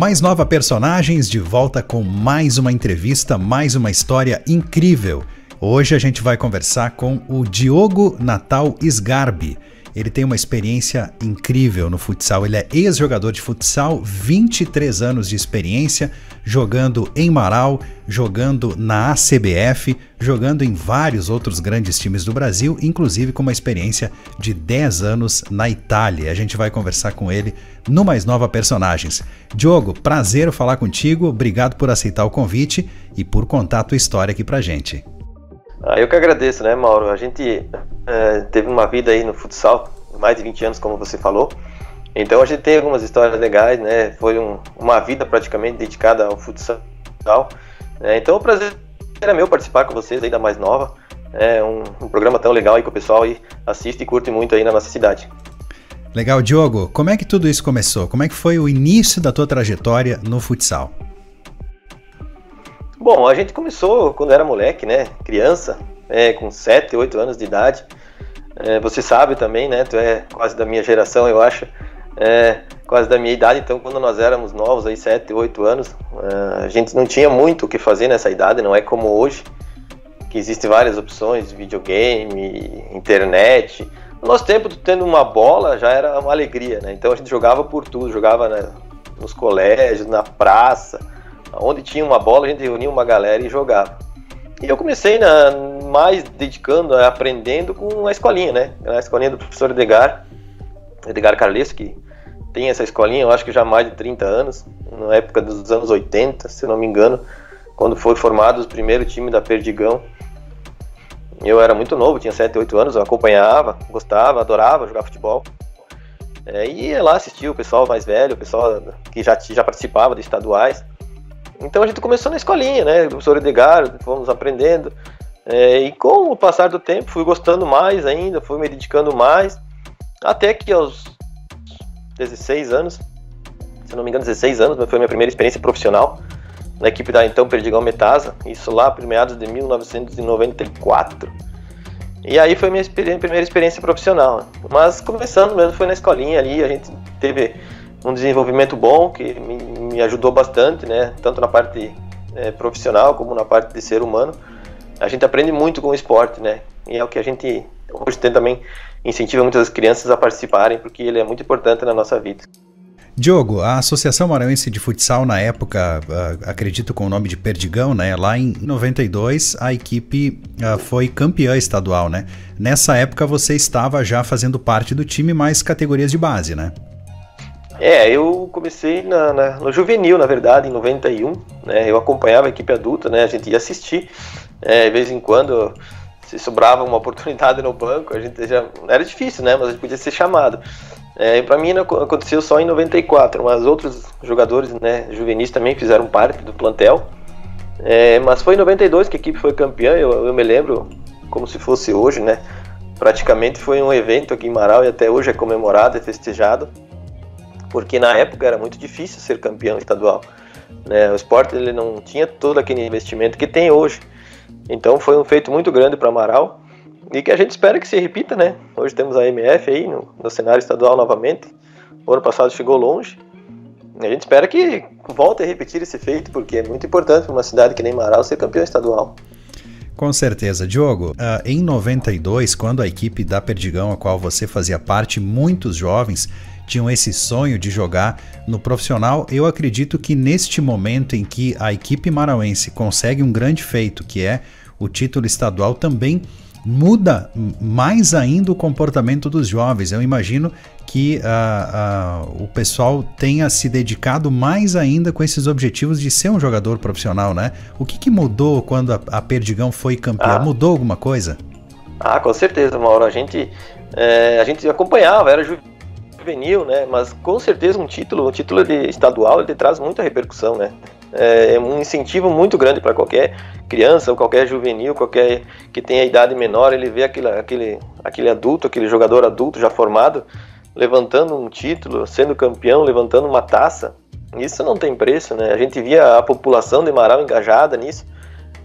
Mais Nova Personagens de volta com mais uma entrevista, mais uma história incrível. Hoje a gente vai conversar com o Diogo Natal Sgarbi. Ele tem uma experiência incrível no futsal. Ele é ex-jogador de futsal, 23 anos de experiência, jogando em Marau, jogando na ACBF, jogando em vários outros grandes times do Brasil, inclusive com uma experiência de 10 anos na Itália. A gente vai conversar com ele no Mais Nova Personagens. Diogo, prazer falar contigo, obrigado por aceitar o convite e por contar a tua história aqui pra gente. Eu que agradeço, né, Mauro? A gente teve uma vida aí no futsal, mais de 20 anos, como você falou. Então a gente tem algumas histórias legais, né? Foi uma vida praticamente dedicada ao futsal. Então o prazer é meu participar com vocês aí da Mais Nova. É um programa tão legal aí que o pessoal aí assiste e curte muito aí na nossa cidade. Legal, Diogo. Como é que tudo isso começou? Como é que foi o início da tua trajetória no futsal? Bom, a gente começou quando era moleque, né? Criança, com 7, 8 anos de idade. Você sabe também, né? Tu é quase da minha geração, eu acho. Quase da minha idade, então quando nós éramos novos, aí 7, 8 anos, a gente não tinha muito o que fazer nessa idade, não é como hoje, que existem várias opções, videogame, internet. No nosso tempo, tendo uma bola já era uma alegria, né? Então a gente jogava por tudo, jogava nos colégios, na praça. Onde tinha uma bola, a gente reunia uma galera e jogava. E eu comecei mais dedicando, aprendendo com a escolinha, né? A escolinha do professor Edgar Carles, que tem essa escolinha, eu acho que já há mais de 30 anos, na época dos anos 80, se não me engano, quando foi formado o primeiro time da Perdigão. Eu era muito novo, tinha 7, 8 anos, eu acompanhava, gostava, adorava jogar futebol. E ia lá assistir o pessoal mais velho, o pessoal que já participava de estaduais. Então a gente começou na escolinha, né? O professor Edgar, fomos aprendendo. E com o passar do tempo, fui gostando mais ainda, fui me dedicando mais. Até que aos 16 anos, se não me engano, 16 anos, foi a minha primeira experiência profissional na equipe da então Perdigão Metasa. Isso lá por meados de 1994. E aí foi a minha primeira experiência profissional. Mas começando mesmo, foi na escolinha ali, a gente teve um desenvolvimento bom que me ajudou bastante, né? Tanto na parte profissional como na parte de ser humano. A gente aprende muito com o esporte, né? E é o que a gente hoje também incentiva muitas crianças a participarem, porque ele é muito importante na nossa vida. Diogo, a Associação Maranhense de Futsal na época, acredito com o nome de Perdigão, né? Lá em 92 a equipe foi campeã estadual, né? Nessa época você estava já fazendo parte do time, mais categorias de base, né? Eu comecei no juvenil, na verdade, em 91, né? Eu acompanhava a equipe adulta, né? A gente ia assistir, de vez em quando, se sobrava uma oportunidade no banco, a gente já era difícil, né? Mas a gente podia ser chamado. Para mim aconteceu só em 94, mas outros jogadores, né, juvenis também fizeram parte do plantel. Mas foi em 92 que a equipe foi campeã, eu me lembro como se fosse hoje, né? Praticamente foi um evento aqui em Marau e até hoje é comemorado, é festejado. Porque na época era muito difícil ser campeão estadual, né? O esporte ele não tinha todo aquele investimento que tem hoje. Então foi um feito muito grande para Marau e que a gente espera que se repita, né? Hoje temos a MF aí no cenário estadual novamente. O ano passado chegou longe. A gente espera que volte a repetir esse feito, porque é muito importante para uma cidade que nem Marau ser campeão estadual. Com certeza. Diogo, em 92, quando a equipe da Perdigão, a qual você fazia parte, muitos jovens tinham esse sonho de jogar no profissional. Eu acredito que neste momento em que a equipe marauense consegue um grande feito, que é o título estadual, também muda mais ainda o comportamento dos jovens. Eu imagino que o pessoal tenha se dedicado mais ainda com esses objetivos de ser um jogador profissional, né? O que mudou quando a Perdigão foi campeã? Mudou alguma coisa? Com certeza, Mauro. A gente acompanhava, era juvenil, né? Mas com certeza um título de estadual, ele traz muita repercussão, né? É um incentivo muito grande para qualquer criança ou qualquer juvenil, qualquer que tenha idade menor, ele vê aquele adulto, aquele jogador adulto já formado, levantando um título, sendo campeão, levantando uma taça. Isso não tem preço, né? A gente via a população de Marau engajada nisso.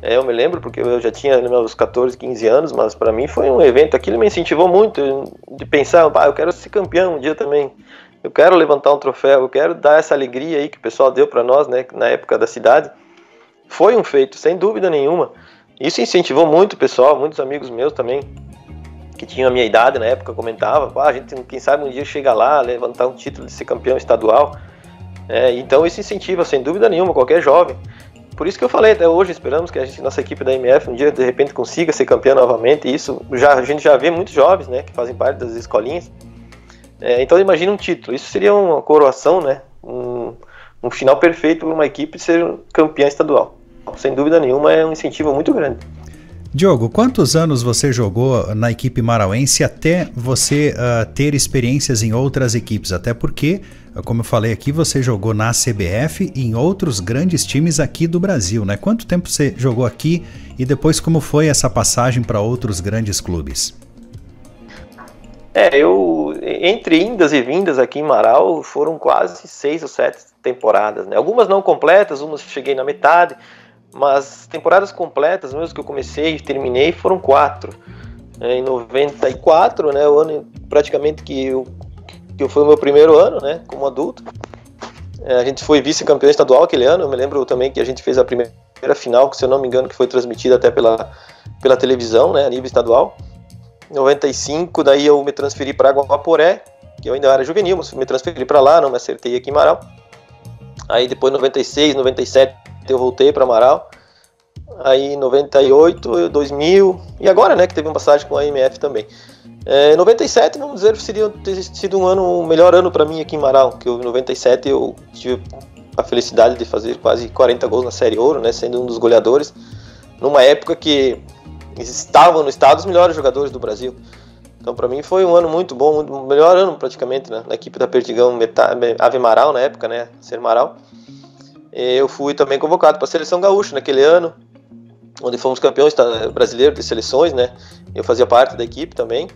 Eu me lembro porque eu já tinha meus 14, 15 anos, mas para mim foi um evento, aquilo me incentivou muito de pensar, eu quero ser campeão um dia também. eu quero levantar um troféu, eu quero dar essa alegria aí que o pessoal deu para nós, né, na época da cidade. Foi um feito, sem dúvida nenhuma. Isso incentivou muito o pessoal, muitos amigos meus também, que tinham a minha idade na época, comentavam, a gente, quem sabe um dia chega lá, levantar um título de ser campeão estadual. Então isso incentiva, sem dúvida nenhuma, qualquer jovem. Por isso que eu falei, até hoje esperamos que nossa equipe da MF um dia de repente consiga ser campeã novamente. E isso a gente já vê muitos jovens, né, que fazem parte das escolinhas. Então imagina um título, isso seria uma coroação, né, um final perfeito para uma equipe ser campeã estadual. Sem dúvida nenhuma é um incentivo muito grande. Diogo, quantos anos você jogou na equipe marauense até você ter experiências em outras equipes? Até porque, como eu falei aqui, você jogou na CBF e em outros grandes times aqui do Brasil, né? Quanto tempo você jogou aqui e depois como foi essa passagem para outros grandes clubes? Eu, entre indas e vindas aqui em Marau, foram quase 6 ou 7 temporadas, né? Algumas não completas, umas cheguei na metade, mas temporadas completas, mesmo que eu comecei e terminei, foram 4. Em 94, né, o ano praticamente que foi o meu primeiro ano, né, como adulto. A gente foi vice-campeão estadual aquele ano. Eu me lembro também que a gente fez a primeira final, que se eu não me engano, que foi transmitida até pela televisão, né, a nível estadual. Em 95, daí eu me transferi para Guaporé, que eu ainda era juvenil, mas me transferi para lá, não me acertei aqui em Marau. Aí depois, 96, 97, eu voltei para Marau. Aí 98, 2000 e agora, né, que teve uma passagem com a MF também. 97, vamos dizer, ter sido o melhor ano para mim aqui em Marau, que em 97 eu tive a felicidade de fazer quase 40 gols na Série Ouro, né, sendo um dos goleadores, numa época que estavam no estado os melhores jogadores do Brasil. Então para mim foi um ano muito bom, o melhor ano praticamente, né, na equipe da Perdigão Ave Marau na época, né, Ser Marau. Eu fui também convocado para a Seleção Gaúcha naquele ano, onde fomos campeões brasileiros de seleções, né? Eu fazia parte da equipe também.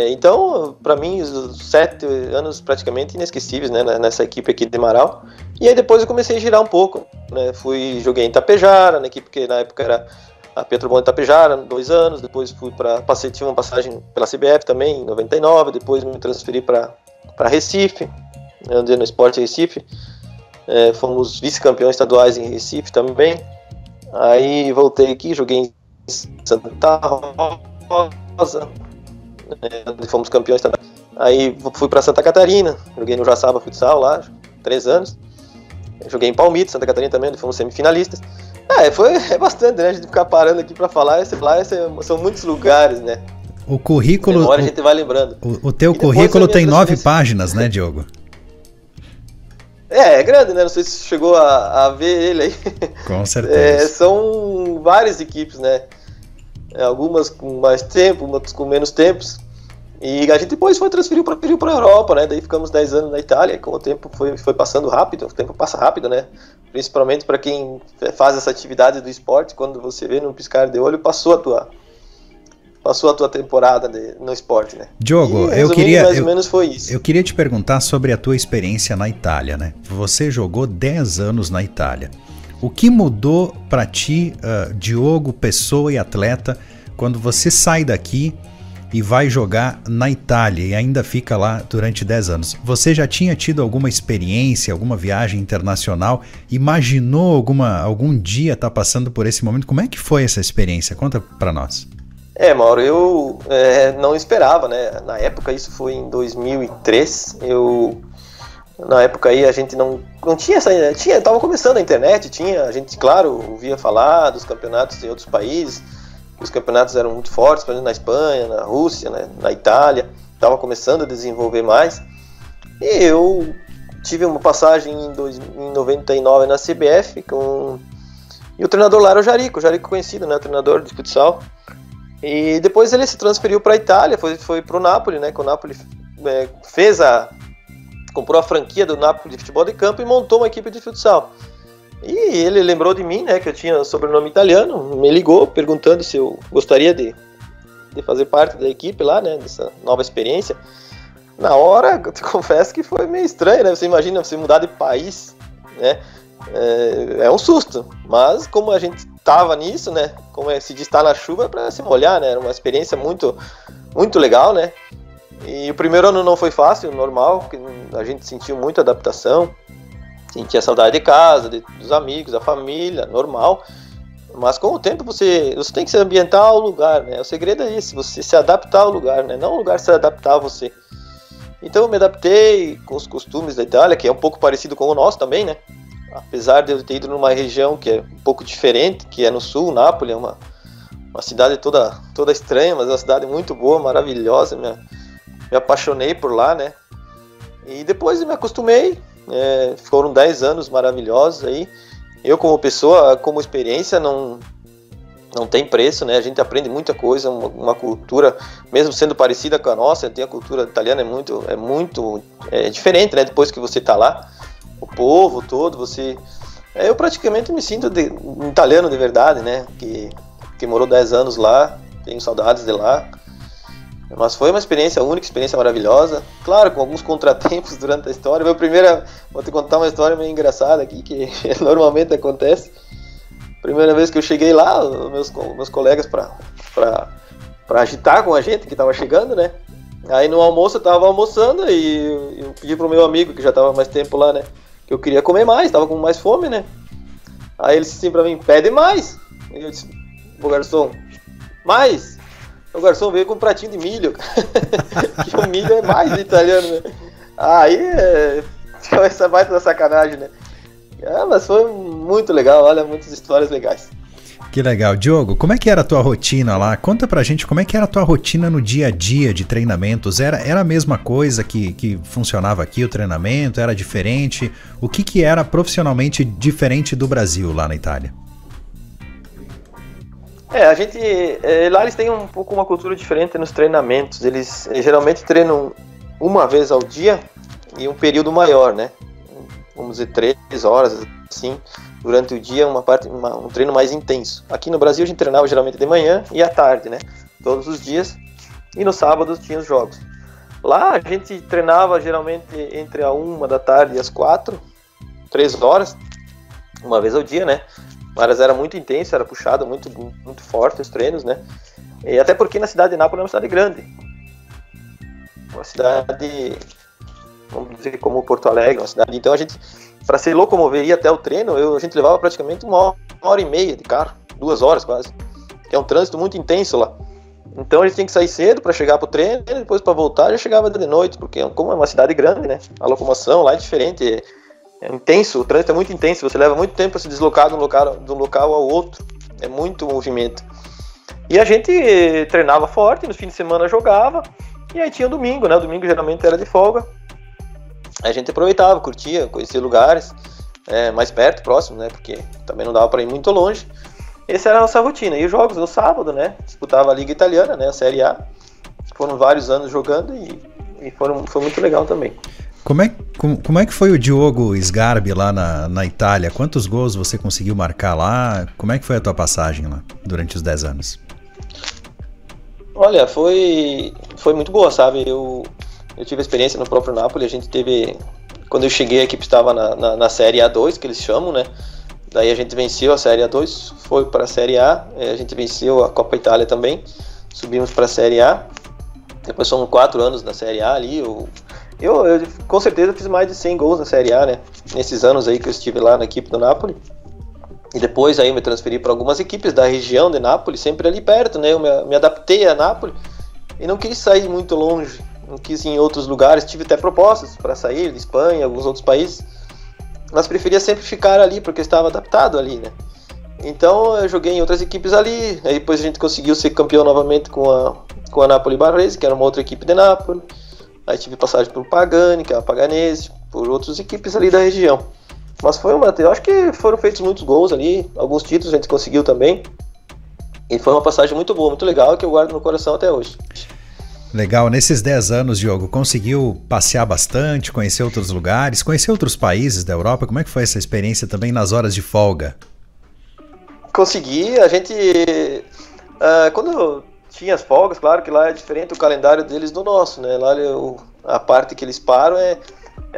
Então, para mim, os 7 anos praticamente inesquecíveis, né, nessa equipe aqui de Marau. E aí depois eu comecei a girar um pouco, né? Joguei em Itapejara, na equipe que na época era a Petrobras de Itapejara, 2 anos. Depois tive uma passagem pela CBF também, em 99. Depois me transferi para Recife, andei no Sport Recife. Fomos vice-campeões estaduais em Recife também. Aí voltei aqui, joguei em Santa Rosa, fomos campeões estaduais. Aí fui para Santa Catarina, joguei no Joaçaba Futsal lá, 3 anos. Joguei em Palmito, Santa Catarina também, onde fomos semifinalistas. É bastante, né? A gente ficar parando aqui para falar, são muitos lugares, né? O currículo. Agora a gente vai lembrando. O teu currículo tem 9 páginas, né, Diogo? É grande, né? Não sei se chegou a ver ele aí. Com certeza. São várias equipes, né? Algumas com mais tempo, outras com menos tempos. E a gente depois transferiu para a Europa, né? Daí ficamos 10 anos na Itália. Com o tempo foi passando rápido, o tempo passa rápido, né? Principalmente para quem faz essa atividade do esporte, quando você vê num piscar de olho, passou a tua temporada no esporte, né? Diogo, mais ou menos foi isso. Eu queria te perguntar sobre a tua experiência na Itália, né? Você jogou 10 anos na Itália. O que mudou para ti, Diogo, pessoa e atleta, quando você sai daqui e vai jogar na Itália e ainda fica lá durante 10 anos? Você já tinha tido alguma experiência, alguma viagem internacional? Imaginou algum dia estar passando por esse momento? Como é que foi essa experiência? Conta para nós. Mauro, eu não esperava, né? Na época, isso foi em 2003, na época aí a gente não tinha tava começando a internet, a gente, claro, ouvia falar dos campeonatos em outros países, os campeonatos eram muito fortes, por exemplo, na Espanha, na Rússia, né, na Itália, estava começando a desenvolver mais, e eu tive uma passagem em 99 na CBF, e o treinador lá era o Jarico conhecido, né, o treinador de futsal. E depois ele se transferiu para a Itália, foi para o Napoli, né? Que o Napoli comprou a franquia do Napoli de futebol de campo e montou uma equipe de futsal. E ele lembrou de mim, né? Que eu tinha sobrenome italiano, me ligou perguntando se eu gostaria de fazer parte da equipe lá, né? Dessa nova experiência. Na hora, eu te confesso que foi meio estranho, né? Você imagina você mudar de país, né? É um susto, mas como a gente estava nisso, né? Como se diz, estar na chuva para se molhar, né? Era uma experiência muito, muito legal, né? E o primeiro ano não foi fácil, normal, porque a gente sentiu muita adaptação, sentia saudade de casa, dos amigos, da família, normal. Mas com o tempo você tem que se ambientar ao lugar, né? O segredo é esse, você se adaptar ao lugar, né? Não o lugar se adaptar a você. Então eu me adaptei com os costumes da Itália, que é um pouco parecido com o nosso também, né? Apesar de eu ter ido numa região que é um pouco diferente, que é no sul, Nápoles, é uma cidade toda estranha, mas é uma cidade muito boa, maravilhosa, me apaixonei por lá, né? E depois eu me acostumei, foram 10 anos maravilhosos aí. Eu como pessoa, como experiência, não tem preço, né? A gente aprende muita coisa, uma cultura, mesmo sendo parecida com a nossa, a cultura italiana é muito diferente, né? Depois que você tá lá, o povo todo, eu praticamente me sinto um italiano de verdade, né? Que morou 10 anos lá, tenho saudades de lá. Mas foi uma experiência única, experiência maravilhosa. Claro, com alguns contratempos durante a história. Vou te contar uma história meio engraçada aqui, que normalmente acontece. Primeira vez que eu cheguei lá, meus colegas para agitar com a gente que estava chegando, né? Aí no almoço eu estava almoçando e eu pedi pro meu amigo, que já estava mais tempo lá, né? Que eu queria comer mais, estava com mais fome, né? Aí ele disse assim pra mim, pede mais. E eu disse, o garçom, mais? O garçom veio com um pratinho de milho, que o milho é mais italiano, né? Aí ficou essa baita da sacanagem, né? Mas foi muito legal, olha, muitas histórias legais. Que legal. Diogo, como é que era a tua rotina lá? Conta pra gente como é que era a tua rotina no dia a dia de treinamentos. Era a mesma coisa que funcionava aqui, o treinamento? Era diferente? O que era profissionalmente diferente do Brasil lá na Itália? A gente, lá eles têm um pouco uma cultura diferente nos treinamentos. Eles geralmente treinam uma vez ao dia e um período maior, né? Vamos dizer 3 horas, assim, durante o dia, um treino mais intenso. Aqui no Brasil a gente treinava geralmente de manhã e à tarde, né? Todos os dias. E no sábado tinha os jogos. Lá a gente treinava geralmente entre a 1 da tarde e as 4, 3 horas, uma vez ao dia, né? Mas era muito intenso, era puxado, muito forte os treinos, né? E até porque na cidade de Nápoles é uma cidade grande. Uma cidade, vamos dizer, como Porto Alegre, uma cidade. Então a gente, para se locomover e ir até o treino, a gente levava praticamente uma hora e meia de carro, 2 horas quase. Que é um trânsito muito intenso lá. Então a gente tem que sair cedo para chegar pro treino, e depois para voltar já chegava de noite, porque como é uma cidade grande, né? A locomoção lá é diferente. É intenso, o trânsito é muito intenso, você leva muito tempo para se deslocar de um local ao outro, é muito movimento. E a gente treinava forte, no fim de semana jogava, e aí tinha domingo, né? O domingo geralmente era de folga. A gente aproveitava, curtia, conhecia lugares mais perto, próximo, né? Porque também não dava para ir muito longe. Essa era a nossa rotina. E os jogos no sábado, né? Disputava a Liga Italiana, né? A Série A. Foram vários anos jogando e foi muito legal também. Como é que foi o Diogo Sgarbi lá na Itália? Quantos gols você conseguiu marcar lá? Como é que foi a tua passagem lá durante os 10 anos? Olha, foi muito boa, sabe? Eu tive experiência no próprio Napoli. A gente teve... Quando eu cheguei, a equipe estava na Série A2, que eles chamam, né? Daí a gente venceu a Série A2, foi para a Série A. A gente venceu a Copa Itália também. Subimos para a Série A. Depois foram 4 anos na Série A ali. Eu com certeza fiz mais de 100 gols na Série A, né? Nesses anos aí que eu estive lá na equipe do Napoli. E depois aí eu me transferi para algumas equipes da região de Nápoles, sempre ali perto, né? Eu me adaptei a Nápoles e não quis sair muito longe, não quis ir em outros lugares. Tive até propostas para sair de Espanha, alguns outros países, mas preferia sempre ficar ali porque eu estava adaptado ali, né? Então eu joguei em outras equipes ali, aí depois a gente conseguiu ser campeão novamente com a Napoli Barresi, que era uma outra equipe de Nápoles. Aí tive passagem por Pagani, que é a Paganese, por outras equipes ali da região. Mas eu acho que foram feitos muitos gols ali, alguns títulos a gente conseguiu também. E foi uma passagem muito boa, muito legal, que eu guardo no coração até hoje. Legal, nesses 10 anos, Diogo, conseguiu passear bastante, conhecer outros lugares, conhecer outros países da Europa? Como é que foi essa experiência também nas horas de folga? Consegui, a gente... quando tinha as folgas, claro que lá é diferente o calendário deles do nosso, né? Lá a parte que eles param é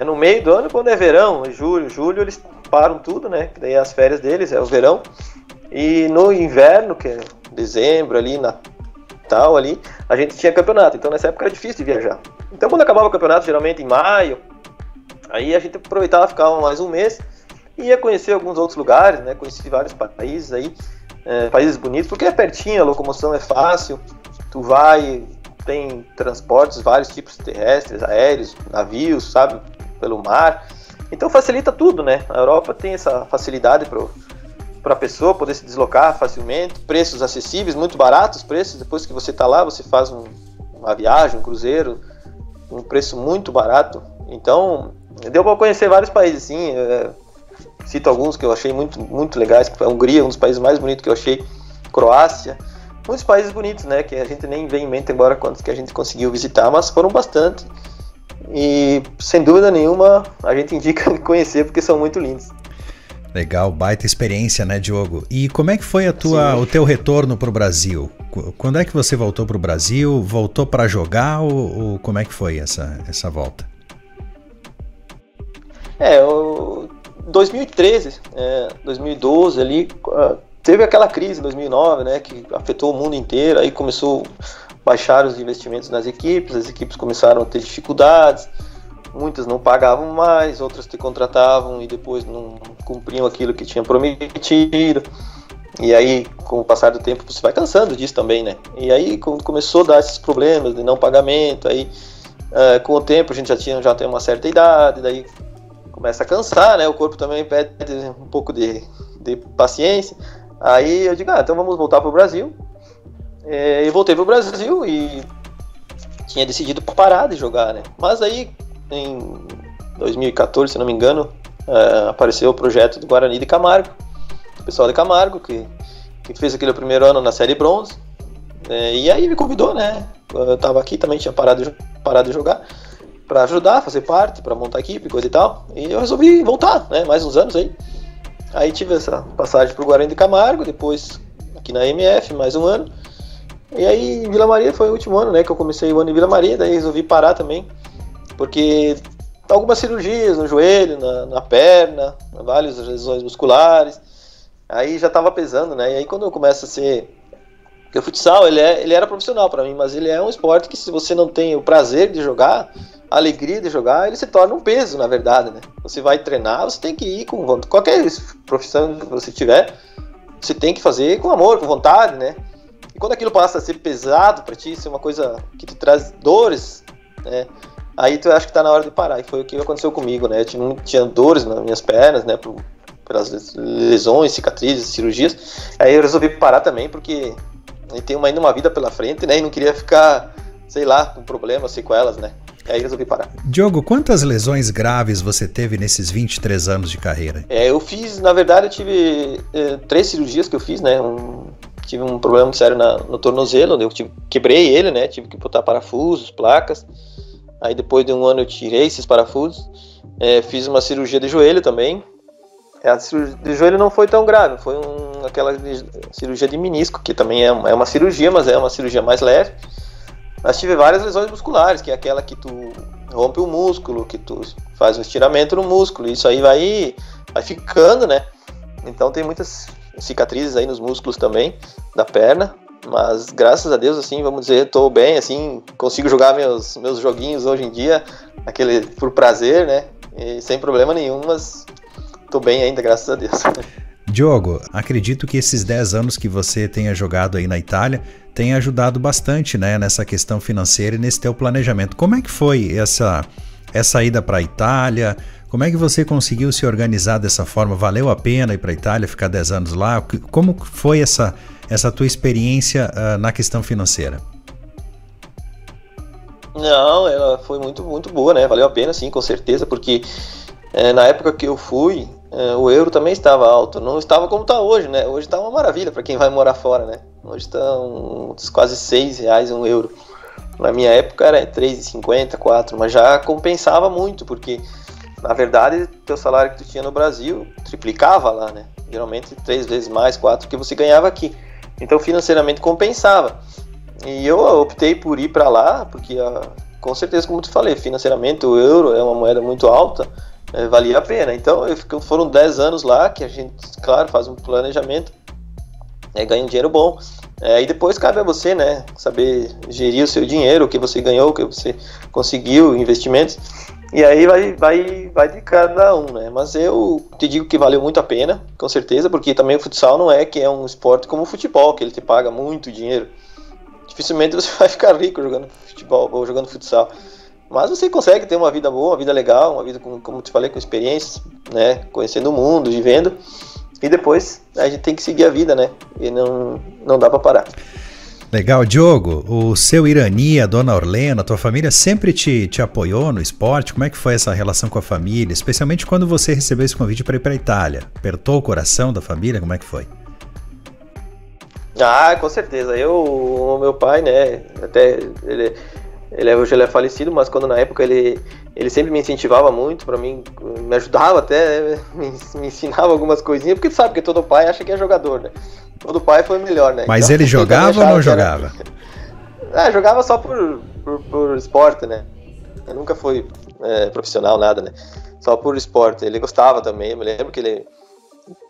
no meio do ano, quando é verão, é julho eles param tudo, né? Daí as férias deles é o verão. E no inverno, que é dezembro ali, tal ali, a gente tinha campeonato, então nessa época era difícil de viajar. Então quando acabava o campeonato, geralmente em maio, aí a gente aproveitava, ficava mais um mês, e ia conhecer alguns outros lugares, né? Conheci vários países aí, países bonitos, porque é pertinho, a locomoção é fácil, tu vai, tem transportes, vários tipos terrestres, aéreos, navios, sabe, pelo mar, então facilita tudo, né? A Europa tem essa facilidade para a pessoa poder se deslocar facilmente, preços acessíveis, muito baratos preços, depois que você está lá, você faz uma viagem, um cruzeiro, um preço muito barato, então deu para conhecer vários países, sim, cito alguns que eu achei muito, muito legais, a Hungria, um dos países mais bonitos que eu achei, Croácia, muitos países bonitos, né, que a gente nem vê em mente agora quantos que a gente conseguiu visitar, mas foram bastante, e sem dúvida nenhuma a gente indica conhecer porque são muito lindos. Legal, baita experiência, né, Diogo? E como é que foi o teu retorno para o Brasil? Quando é que você voltou para o Brasil? Voltou para jogar ou como é que foi essa volta? 2013, 2012 ali, teve aquela crise em 2009, né, que afetou o mundo inteiro, aí começou a baixar os investimentos nas equipes, as equipes começaram a ter dificuldades, muitas não pagavam mais, outras te contratavam e depois não cumpriam aquilo que tinham prometido. E aí, com o passar do tempo, você vai cansando disso também, né? E aí, quando começou a dar esses problemas de não pagamento, aí com o tempo a gente já tem uma certa idade, daí começa a cansar, né? O corpo também pede um pouco de paciência. Aí eu digo, então vamos voltar para o Brasil. E voltei para o Brasil e tinha decidido parar de jogar, né? Mas aí, em 2014, se não me engano, apareceu o projeto do Guarani de Camargo, o pessoal de Camargo, que fez aquele primeiro ano na Série Bronze, e aí me convidou, né? Eu estava aqui, também tinha parado de jogar, para ajudar, fazer parte, para montar equipe, coisa e tal, e eu resolvi voltar, né? Mais uns anos aí. Aí tive essa passagem para o Guarani de Camargo, depois aqui na MF, mais um ano, e aí em Vila Maria foi o último ano, né? Que eu comecei o ano em Vila Maria, daí resolvi parar também, porque algumas cirurgias no joelho, na perna, várias lesões musculares, aí já estava pesando, né? E aí quando eu começo a ser... Porque o futsal, ele era profissional para mim, mas ele é um esporte que se você não tem o prazer de jogar, a alegria de jogar, ele se torna um peso, na verdade, né? Você vai treinar, você tem que ir com vontade. Qualquer profissão que você tiver, você tem que fazer com amor, com vontade, né? E quando aquilo passa a ser pesado para ti, ser uma coisa que te traz dores, né? Aí tu acha que tá na hora de parar, e foi o que aconteceu comigo, né? Eu tinha dores nas minhas pernas, né? Pelas lesões, cicatrizes, cirurgias. Aí eu resolvi parar também, porque eu tenho ainda uma vida pela frente, né? E não queria ficar, sei lá, com problemas, sequelas, né? Aí resolvi parar. Diogo, quantas lesões graves você teve nesses 23 anos de carreira? Eu fiz, na verdade, eu tive 3 cirurgias que eu fiz, né? Tive um problema muito sério no tornozelo, eu quebrei ele, né? Tive que botar parafusos, placas. Aí depois de um ano eu tirei esses parafusos. Fiz uma cirurgia de joelho também. A cirurgia de joelho não foi tão grave, foi aquela cirurgia de menisco, que também é uma cirurgia, mas é uma cirurgia mais leve. Mas tive várias lesões musculares, que é aquela que tu rompe o músculo, que tu faz um estiramento no músculo, e isso aí vai ficando, né? Então tem muitas cicatrizes aí nos músculos também, da perna, mas graças a Deus, assim, vamos dizer, estou bem, assim, consigo jogar meus joguinhos hoje em dia, aquele por prazer, né? E sem problema nenhum, mas estou bem ainda, graças a Deus. Diogo, acredito que esses 10 anos que você tenha jogado aí na Itália tenha ajudado bastante, né, nessa questão financeira e nesse teu planejamento. Como é que foi essa ida para a Itália? Como é que você conseguiu se organizar dessa forma? Valeu a pena ir para a Itália, ficar 10 anos lá? Como foi essa tua experiência na questão financeira? Não, ela foi muito, muito boa, né? Valeu a pena, sim, com certeza, porque na época que eu fui, o euro também estava alto, não estava como está hoje, né? Hoje está uma maravilha para quem vai morar fora, né? Hoje está quase R$6 um euro. Na minha época era R$3,50, R$4, mas já compensava muito, porque na verdade teu salário que tu tinha no Brasil triplicava lá, né? Geralmente 3 vezes mais, 4 que você ganhava aqui. Então financeiramente compensava. E eu optei por ir para lá, porque com certeza, como te falei, financeiramente o euro é uma moeda muito alta, valia a pena. Então foram 10 anos lá que a gente, claro, faz um planejamento, ganha um dinheiro bom, E depois cabe a você, né, saber gerir o seu dinheiro, o que você ganhou, o que você conseguiu, investimentos. E aí vai de cada um, né? Mas eu te digo que valeu muito a pena, com certeza, porque também o futsal não é que é um esporte como o futebol, que ele te paga muito dinheiro. Dificilmente você vai ficar rico jogando futebol ou jogando futsal. Mas você consegue ter uma vida boa, uma vida legal, uma vida, como te falei, com experiências, né? Conhecendo o mundo, vivendo. E depois a gente tem que seguir a vida, né? E não dá pra parar. Legal, Diogo, o seu Irani, a dona Orlena, a tua família sempre te apoiou no esporte? Como é que foi essa relação com a família, especialmente quando você recebeu esse convite para ir para a Itália? Apertou o coração da família? Como é que foi? Com certeza. O meu pai, né, até hoje ele é falecido, mas quando na época ele sempre me incentivava muito para mim, me ajudava até, me ensinava algumas coisinhas, porque tu sabe que todo pai acha que é jogador, né? Todo pai foi melhor, né? Mas então, ele jogava ou não jogava? Jogava só por esporte, né? Ele nunca foi profissional, nada, né? Só por esporte. Ele gostava também, eu me lembro que ele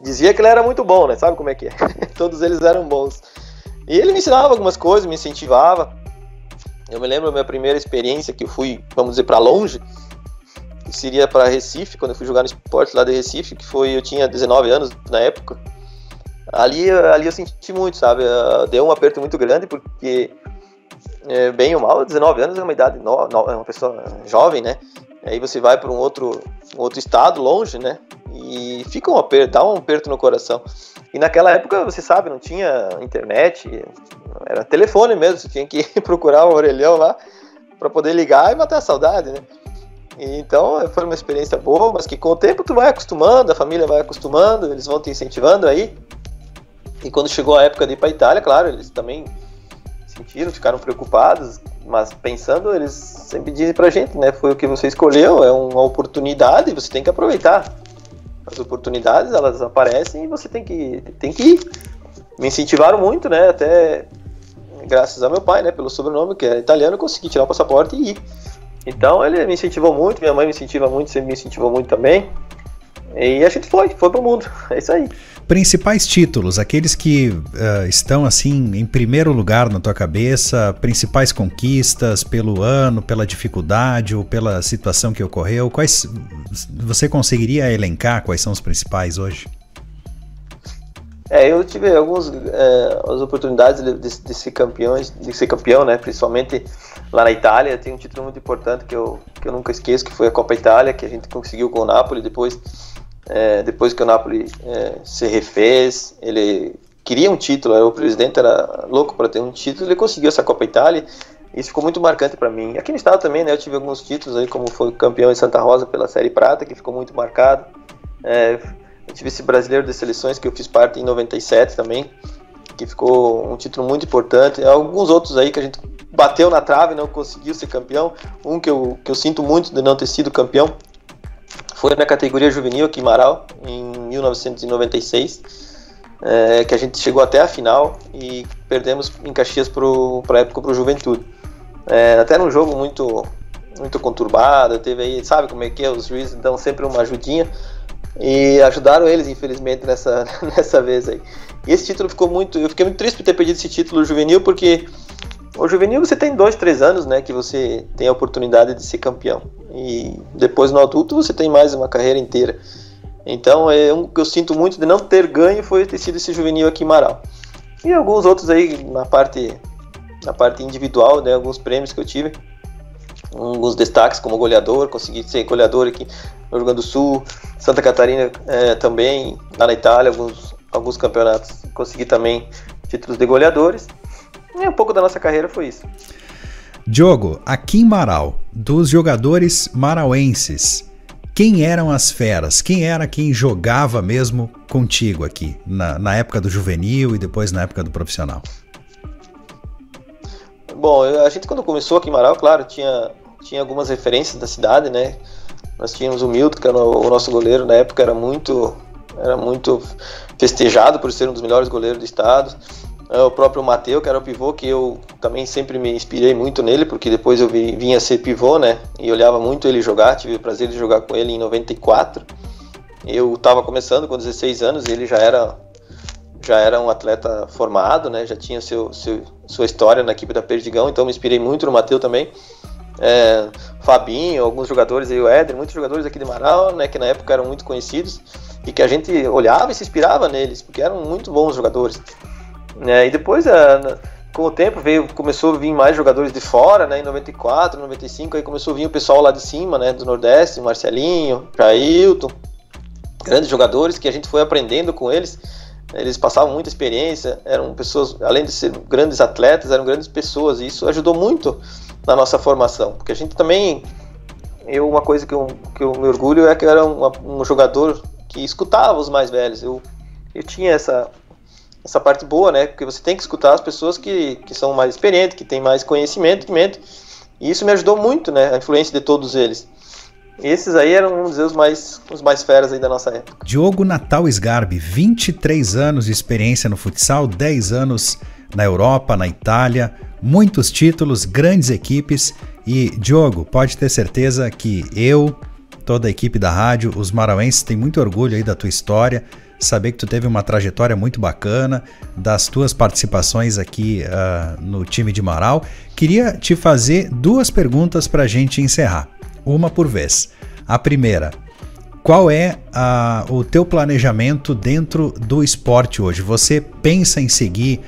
dizia que ele era muito bom, né? Sabe como é que é? Todos eles eram bons. E ele me ensinava algumas coisas, me incentivava. Eu me lembro da minha primeira experiência, que eu fui, vamos dizer, para longe, que seria para Recife, quando eu fui jogar no esporte lá de Recife, eu tinha 19 anos na época. Ali eu senti muito, sabe? Deu um aperto muito grande, porque, bem ou mal, 19 anos é uma idade, é uma pessoa jovem, né? Aí você vai para um outro estado, longe, né? E fica dá um aperto no coração. E naquela época, você sabe, não tinha internet, era telefone mesmo, você tinha que procurar o orelhão lá para poder ligar e matar a saudade, né? E então foi uma experiência boa, mas que com o tempo tu vai acostumando, a família vai acostumando, eles vão te incentivando aí. E quando chegou a época de ir para a Itália, claro, eles também sentiram, ficaram preocupados, mas pensando, eles sempre dizem pra gente, né? Foi o que você escolheu, é uma oportunidade, você tem que aproveitar. As oportunidades, elas aparecem e você tem que ir. Me incentivaram muito, né? Até graças ao meu pai, né? Pelo sobrenome, que é italiano, eu consegui tirar o passaporte e ir. Então ele me incentivou muito, minha mãe me incentiva muito, sempre me incentivou muito também. E a gente foi pro mundo, é isso aí. Principais títulos, aqueles que estão assim em primeiro lugar na tua cabeça, principais conquistas pelo ano, pela dificuldade ou pela situação que ocorreu, quais você conseguiria elencar quais são os principais hoje? Eu tive as oportunidades de ser campeão, né? Principalmente lá na Itália. Tem um título muito importante que eu nunca esqueço, que foi a Copa Itália, que a gente conseguiu com o Napoli. Depois que o Napoli se refez, ele queria um título, o presidente era louco para ter um título, ele conseguiu essa Copa Itália. Isso ficou muito marcante para mim. Aqui no estado também, né? Eu tive alguns títulos aí, como foi campeão em Santa Rosa pela Série Prata, que ficou muito marcado. Eu tive esse brasileiro de seleções que eu fiz parte em 97 também, que ficou um título muito importante. Alguns outros aí que a gente bateu na trave e não conseguiu ser campeão. Um que eu sinto muito de não ter sido campeão foi na categoria juvenil aqui em Marau, em 1996, que a gente chegou até a final e perdemos em Caxias para a época para o Juventude. Até num jogo muito, muito conturbado, teve aí, sabe como é que é, os juízes dão sempre uma ajudinha, e ajudaram eles, infelizmente, nessa vez aí. E esse título eu fiquei muito triste por ter perdido esse título juvenil, porque o juvenil você tem 2-3 anos, né, que você tem a oportunidade de ser campeão. E depois no adulto você tem mais uma carreira inteira. Então, o que eu sinto muito de não ter ganho foi ter sido esse juvenil aqui em Marau. E alguns outros aí na parte individual, né, alguns prêmios que eu tive. Alguns destaques como goleador, consegui ser goleador aqui no Rio Grande do Sul, Santa Catarina também, lá na Itália, alguns campeonatos, consegui também títulos de goleadores, e um pouco da nossa carreira foi isso. Diogo, aqui em Marau, dos jogadores marauenses, quem eram as feras? Quem era quem jogava mesmo contigo aqui, na época do juvenil e depois na época do profissional? Bom, a gente quando começou aqui em Marau, claro, tinha algumas referências da cidade, né? Nós tínhamos o Milton, que era o nosso goleiro, na época era muito festejado por ser um dos melhores goleiros do estado. O próprio Mateu, que era o pivô, que eu também sempre me inspirei muito nele, porque depois eu vinha a ser pivô, né? E olhava muito ele jogar, tive o prazer de jogar com ele em 94. Eu estava começando com 16 anos e ele já era já era um atleta formado, né? Já tinha sua história na equipe da Perdigão, então me inspirei muito no Matheus também. Fabinho, alguns jogadores aí, o Éder, muitos jogadores aqui de Marau, né? Que na época eram muito conhecidos e que a gente olhava e se inspirava neles, porque eram muito bons jogadores. E depois, com o tempo, começou a vir mais jogadores de fora, né? Em 94, 95, aí começou a vir o pessoal lá de cima, né? Do Nordeste, Marcelinho, Jailton, grandes jogadores que a gente foi aprendendo com eles. Eles passavam muita experiência, eram pessoas, além de ser grandes atletas, eram grandes pessoas, e isso ajudou muito na nossa formação, porque a gente também, uma coisa que eu me orgulho é que eu era um jogador que escutava os mais velhos. Eu tinha essa parte boa, né? Porque você tem que escutar as pessoas que são mais experientes, que têm mais conhecimento, e isso me ajudou muito, né? A influência de todos eles. E esses aí eram, vamos dizer, os mais feras aí da nossa época. Diogo Natal Sgarbi, 23 anos de experiência no futsal, 10 anos na Europa, na Itália, muitos títulos, grandes equipes. E, Diogo, pode ter certeza que toda a equipe da rádio, os marauenses têm muito orgulho aí da tua história, saber que tu teve uma trajetória muito bacana, das tuas participações aqui no time de Marau. Queria te fazer 2 perguntas para a gente encerrar, uma por vez. A primeira, qual é o teu planejamento dentro do esporte hoje? Você pensa em seguir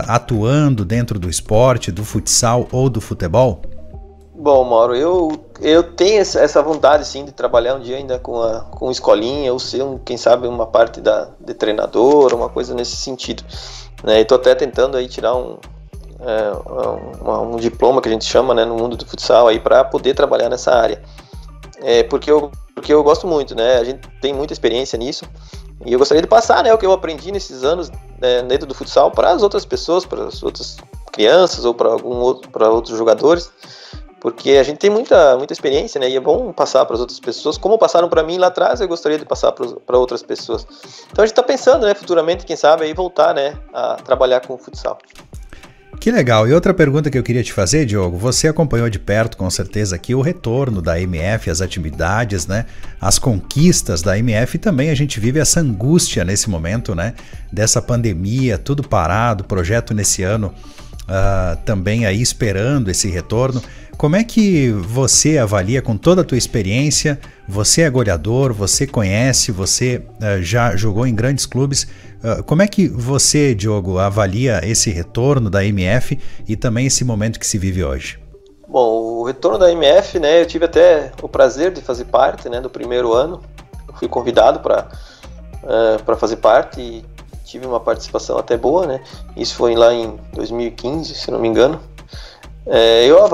atuando dentro do esporte, do futsal ou do futebol? Bom, Mauro, eu tenho essa vontade, sim, de trabalhar um dia ainda com escolinha, ou ser, quem sabe, uma parte de treinador, uma coisa nesse sentido. E estou até tentando aí tirar um diploma, que a gente chama, né, no mundo do futsal, para poder trabalhar nessa área. Porque eu gosto muito, né? A gente tem muita experiência nisso, e eu gostaria de passar, né, o que eu aprendi nesses anos dentro do futsal para as outras pessoas, para as outras crianças ou para outros jogadores. Porque a gente tem muita experiência, né? E é bom passar para as outras pessoas. Como passaram para mim lá atrás, eu gostaria de passar para outras pessoas. Então a gente está pensando, né, futuramente, quem sabe, aí voltar, né, a trabalhar com o futsal. Que legal. E outra pergunta que eu queria te fazer, Diogo, você acompanhou de perto, com certeza, aqui o retorno da MF, as atividades, né, as conquistas da MF, e também a gente vive essa angústia nesse momento, né, dessa pandemia, tudo parado, projeto nesse ano também aí esperando esse retorno. Como é que você avalia, com toda a tua experiência, você é goleador, você conhece, você já jogou em grandes clubes, como é que você, Diogo, avalia esse retorno da MF e também esse momento que se vive hoje? Bom, o retorno da MF, né, eu tive até o prazer de fazer parte, né, do primeiro ano. Eu fui convidado para fazer parte e tive uma participação até boa, né? Isso foi lá em 2015, se não me engano. Eu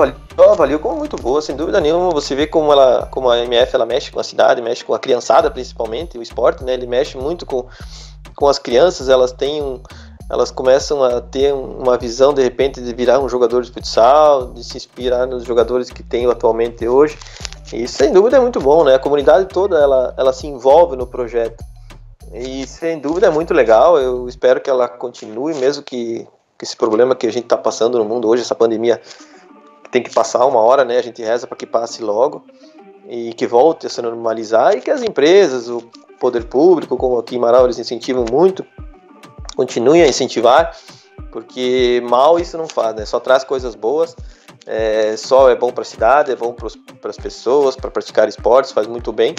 avalio como muito boa, sem dúvida nenhuma. Você vê como a MF ela mexe com a cidade, mexe com a criançada, principalmente o esporte, né? Ele mexe muito com as crianças. Elas começam a ter uma visão, de repente, de virar um jogador de futsal, de se inspirar nos jogadores que tem atualmente hoje. E isso, sem dúvida, é muito bom, né? A comunidade toda ela se envolve no projeto. E sem dúvida é muito legal. Eu espero que ela continue, mesmo que esse problema que a gente está passando no mundo hoje, essa pandemia, tem que passar uma hora, né? A gente reza para que passe logo e que volte a se normalizar, e que as empresas, o poder público, como aqui em Marau, eles incentivam muito, continuem a incentivar, porque mal isso não faz, né? Só traz coisas boas. Só é bom para a cidade, é bom para as pessoas, para praticar esportes, faz muito bem.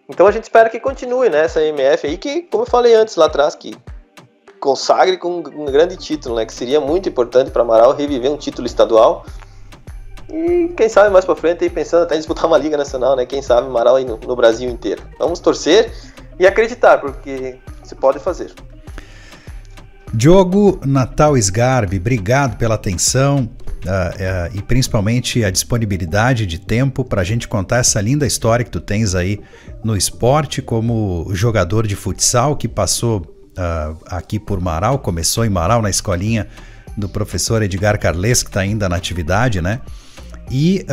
Então a gente espera que continue, né, essa MF aí, que, como eu falei antes lá atrás, que consagre com um grande título, né, que seria muito importante para Marau reviver um título estadual. E quem sabe mais para frente, aí, pensando até em disputar uma liga nacional, né, quem sabe Marau aí no Brasil inteiro. Vamos torcer e acreditar, porque se pode fazer. Diogo Natal Sgarbi, obrigado pela atenção e principalmente a disponibilidade de tempo para a gente contar essa linda história que tu tens aí no esporte como jogador de futsal que passou aqui por Marau, começou em Marau na escolinha do professor Edgar Carles, que está ainda na atividade, né? E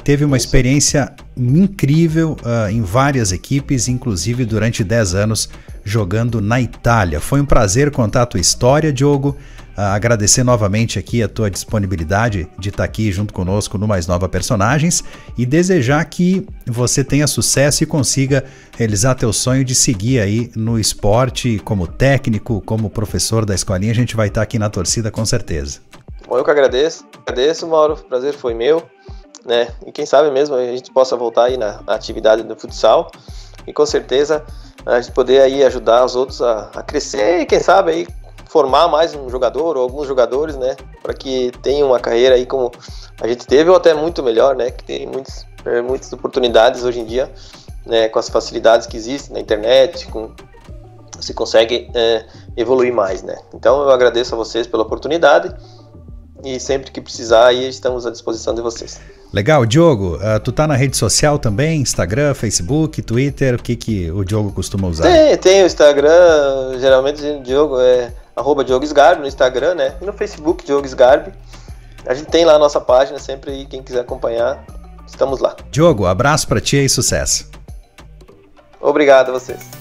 teve uma experiência incrível em várias equipes, inclusive durante 10 anos jogando na Itália. Foi um prazer contar a tua história, Diogo. agradecer novamente aqui a tua disponibilidade de estar aqui junto conosco no Mais Nova Personagens e desejar que você tenha sucesso e consiga realizar teu sonho de seguir aí no esporte como técnico, como professor da escolinha. A gente vai estar aqui na torcida com certeza. Bom, eu que agradeço, Mauro, o prazer foi meu, né? E quem sabe mesmo a gente possa voltar aí na atividade do futsal e com certeza a gente poder aí ajudar os outros a crescer e quem sabe aí formar mais um jogador ou alguns jogadores, né, para que tenham uma carreira aí como a gente teve ou até muito melhor, né, que tem muitas oportunidades hoje em dia, né, com as facilidades que existem na internet, você consegue evoluir mais, né. Então eu agradeço a vocês pela oportunidade e sempre que precisar aí estamos à disposição de vocês. Legal, Diogo, tu tá na rede social também, Instagram, Facebook, Twitter, o que o Diogo costuma usar? Tem o Instagram, geralmente o Diogo é @Diogo Sgarbi no Instagram, né? E no Facebook, Diogo Sgarbi. A gente tem lá a nossa página, sempre aí, quem quiser acompanhar, estamos lá. Diogo, abraço pra ti e sucesso. Obrigado a vocês.